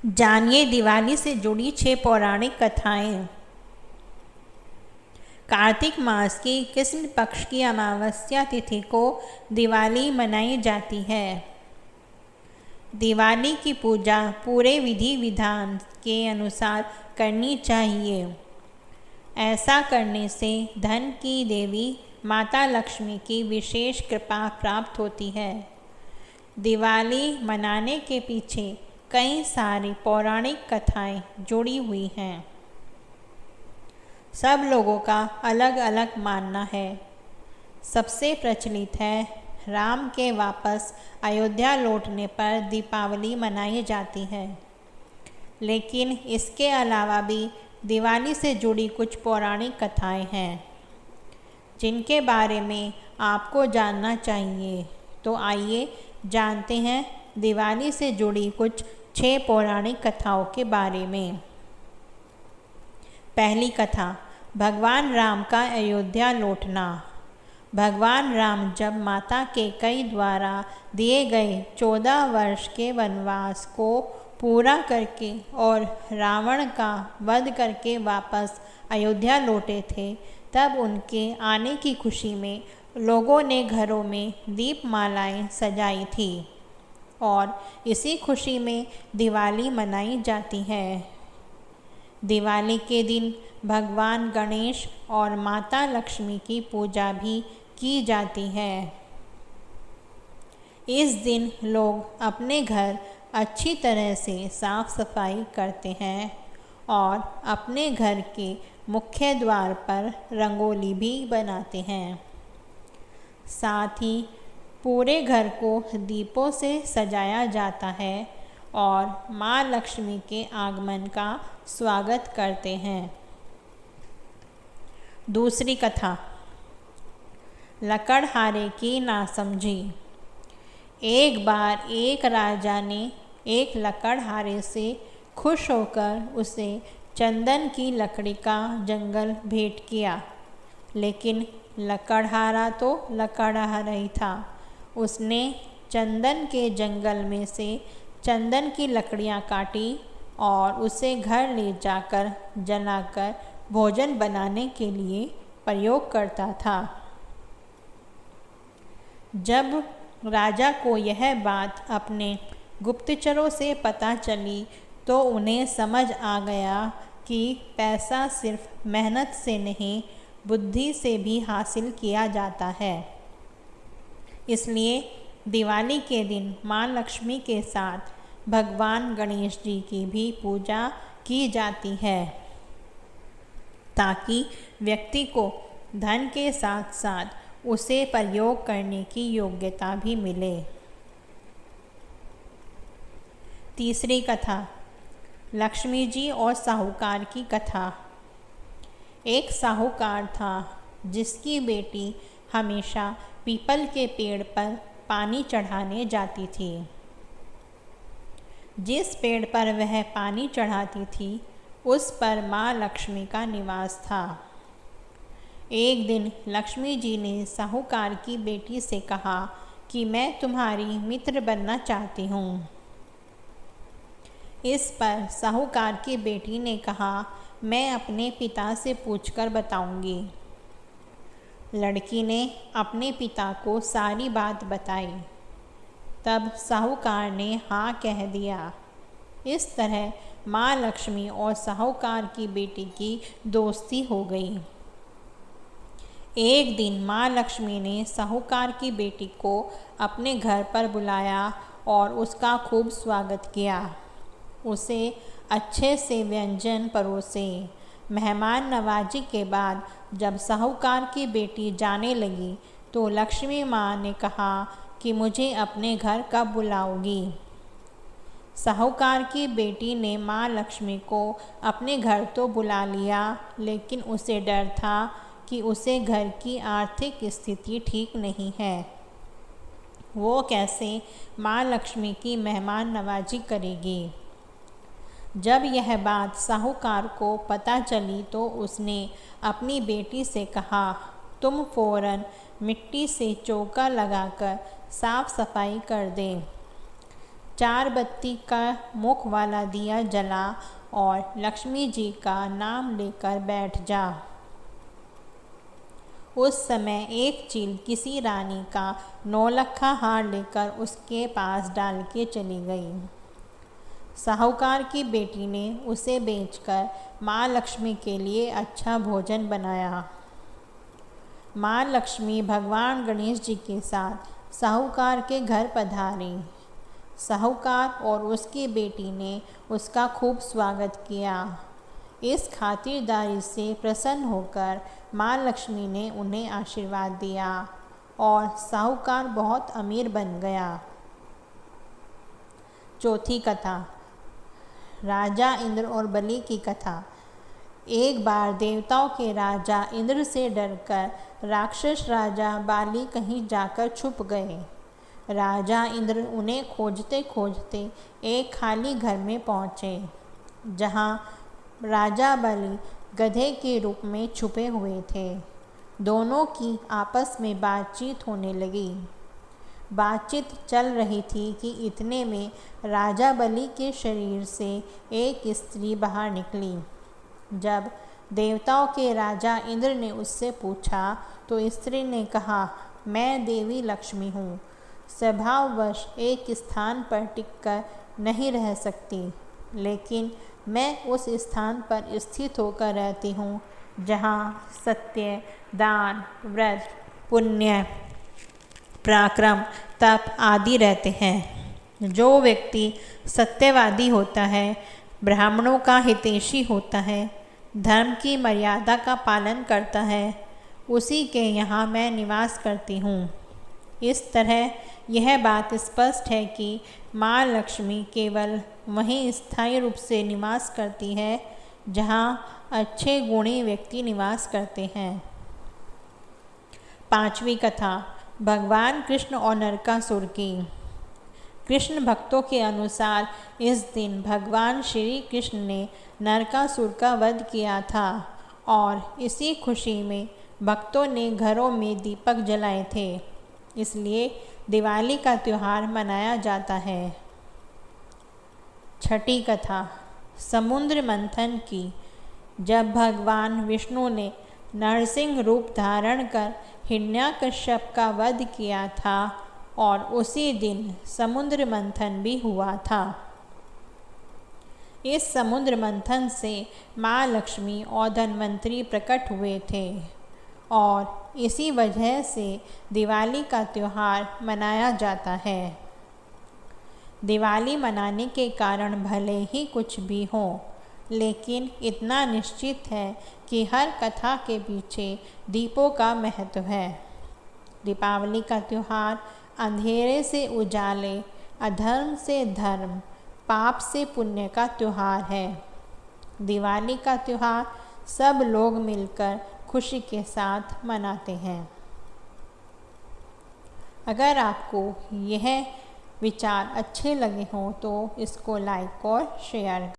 जानिए दिवाली से जुड़ी 6 पौराणिक कथाएं। कार्तिक मास की कृष्ण पक्ष की अमावस्या तिथि को दिवाली मनाई जाती है। दिवाली की पूजा पूरे विधि विधान के अनुसार करनी चाहिए। ऐसा करने से धन की देवी माता लक्ष्मी की विशेष कृपा प्राप्त होती है। दिवाली मनाने के पीछे कई सारी पौराणिक कथाएं जुड़ी हुई हैं। सब लोगों का अलग अलग मानना है। सबसे प्रचलित है राम के वापस अयोध्या लौटने पर दीपावली मनाई जाती है, लेकिन इसके अलावा भी दिवाली से जुड़ी कुछ पौराणिक कथाएं हैं जिनके बारे में आपको जानना चाहिए। तो आइए जानते हैं दिवाली से जुड़ी कुछ 6 पौराणिक कथाओं के बारे में। पहली कथा, भगवान राम का अयोध्या लौटना। भगवान राम जब माता कैकेयी द्वारा दिए गए 14 वर्ष के वनवास को पूरा करके और रावण का वध करके वापस अयोध्या लौटे थे, तब उनके आने की खुशी में लोगों ने घरों में दीपमालाएं सजाई थी और इसी खुशी में दिवाली मनाई जाती है। दिवाली के दिन भगवान गणेश और माता लक्ष्मी की पूजा भी की जाती है। इस दिन लोग अपने घर अच्छी तरह से साफ सफाई करते हैं और अपने घर के मुख्य द्वार पर रंगोली भी बनाते हैं। साथ ही पूरे घर को दीपों से सजाया जाता है और माँ लक्ष्मी के आगमन का स्वागत करते हैं। दूसरी कथा, लकड़हारे की नासमझी। एक बार एक राजा ने एक लकड़हारे से खुश होकर उसे चंदन की लकड़ी का जंगल भेंट किया, लेकिन लकड़हारा तो लकड़हारा ही था। उसने चंदन के जंगल में से चंदन की लकड़ियाँ काटी और उसे घर ले जाकर जलाकर भोजन बनाने के लिए प्रयोग करता था। जब राजा को यह बात अपने गुप्तचरों से पता चली तो उन्हें समझ आ गया कि पैसा सिर्फ मेहनत से नहीं, बुद्धि से भी हासिल किया जाता है। इसलिए दिवाली के दिन माँ लक्ष्मी के साथ भगवान गणेश जी की भी पूजा की जाती है, ताकि व्यक्ति को धन के साथ साथ उसे प्रयोग करने की योग्यता भी मिले। तीसरी कथा, लक्ष्मी जी और साहूकार की कथा। एक साहूकार था जिसकी बेटी हमेशा पीपल के पेड़ पर पानी चढ़ाने जाती थी। जिस पेड़ पर वह पानी चढ़ाती थी उस पर माँ लक्ष्मी का निवास था। एक दिन लक्ष्मी जी ने साहूकार की बेटी से कहा कि मैं तुम्हारी मित्र बनना चाहती हूँ। इस पर साहूकार की बेटी ने कहा, मैं अपने पिता से पूछकर बताऊंगी। लड़की ने अपने पिता को सारी बात बताई। तब साहूकार ने हाँ कह दिया। इस तरह माँ लक्ष्मी और साहूकार की बेटी की दोस्ती हो गई। एक दिन माँ लक्ष्मी ने साहूकार की बेटी को अपने घर पर बुलाया और उसका खूब स्वागत किया। उसे अच्छे से व्यंजन परोसे। मेहमान नवाजी के बाद जब साहूकार की बेटी जाने लगी तो लक्ष्मी माँ ने कहा कि मुझे अपने घर कब बुलाओगी। साहूकार की बेटी ने माँ लक्ष्मी को अपने घर तो बुला लिया, लेकिन उसे डर था कि उसे घर की आर्थिक स्थिति ठीक नहीं है। वो कैसे माँ लक्ष्मी की मेहमान नवाजी करेगी। जब यह बात साहूकार को पता चली तो उसने अपनी बेटी से कहा, तुम फौरन मिट्टी से चौका लगाकर साफ सफाई कर दें। 4 बत्ती का मुख वाला दिया जला और लक्ष्मी जी का नाम लेकर बैठ जा। उस समय एक चील किसी रानी का नौलखा हार लेकर उसके पास डाल के चली गई। साहूकार की बेटी ने उसे बेचकर माँ लक्ष्मी के लिए अच्छा भोजन बनाया। माँ लक्ष्मी भगवान गणेश जी के साथ साहूकार के घर पधारी। साहूकार और उसकी बेटी ने उसका खूब स्वागत किया। इस खातिरदारी से प्रसन्न होकर माँ लक्ष्मी ने उन्हें आशीर्वाद दिया और साहूकार बहुत अमीर बन गया। चौथी कथा, राजा इंद्र और बलि की कथा। एक बार देवताओं के राजा इंद्र से डरकर राक्षस राजा बाली कहीं जाकर छुप गए। राजा इंद्र उन्हें खोजते खोजते एक खाली घर में पहुँचे, जहाँ राजा बलि गधे के रूप में छुपे हुए थे। दोनों की आपस में बातचीत होने लगी। बातचीत चल रही थी कि इतने में राजा बलि के शरीर से एक स्त्री बाहर निकली। जब देवताओं के राजा इंद्र ने उससे पूछा तो स्त्री ने कहा, मैं देवी लक्ष्मी हूँ, स्वभाववश एक स्थान पर टिककर नहीं रह सकती, लेकिन मैं उस स्थान पर स्थित होकर रहती हूँ जहाँ सत्य, दान, व्रत, पुण्य, पराक्रम, तप आदि रहते हैं। जो व्यक्ति सत्यवादी होता है, ब्राह्मणों का हितैषी होता है, धर्म की मर्यादा का पालन करता है, उसी के यहाँ मैं निवास करती हूँ। इस तरह यह बात स्पष्ट है कि माँ लक्ष्मी केवल वहीं स्थायी रूप से निवास करती है जहाँ अच्छे गुणी व्यक्ति निवास करते हैं। पांचवी कथा, भगवान कृष्ण और नरकासुर की। कृष्ण भक्तों के अनुसार इस दिन भगवान श्री कृष्ण ने नरकासुर का वध किया था और इसी खुशी में भक्तों ने घरों में दीपक जलाए थे। इसलिए दिवाली का त्यौहार मनाया जाता है। छठी कथा, समुद्र मंथन की। जब भगवान विष्णु ने नरसिंह रूप धारण कर हिरण्याकश्यप का वध किया था और उसी दिन समुद्र मंथन भी हुआ था। इस समुद्र मंथन से माँ लक्ष्मी और धन्वंतरी प्रकट हुए थे और इसी वजह से दिवाली का त्यौहार मनाया जाता है। दिवाली मनाने के कारण भले ही कुछ भी हो, लेकिन इतना निश्चित है कि हर कथा के पीछे दीपों का महत्व है। दीपावली का त्यौहार अंधेरे से उजाले, अधर्म से धर्म, पाप से पुण्य का त्यौहार है। दिवाली का त्यौहार सब लोग मिलकर खुशी के साथ मनाते हैं। अगर आपको यह विचार अच्छे लगे हों तो इसको लाइक और शेयर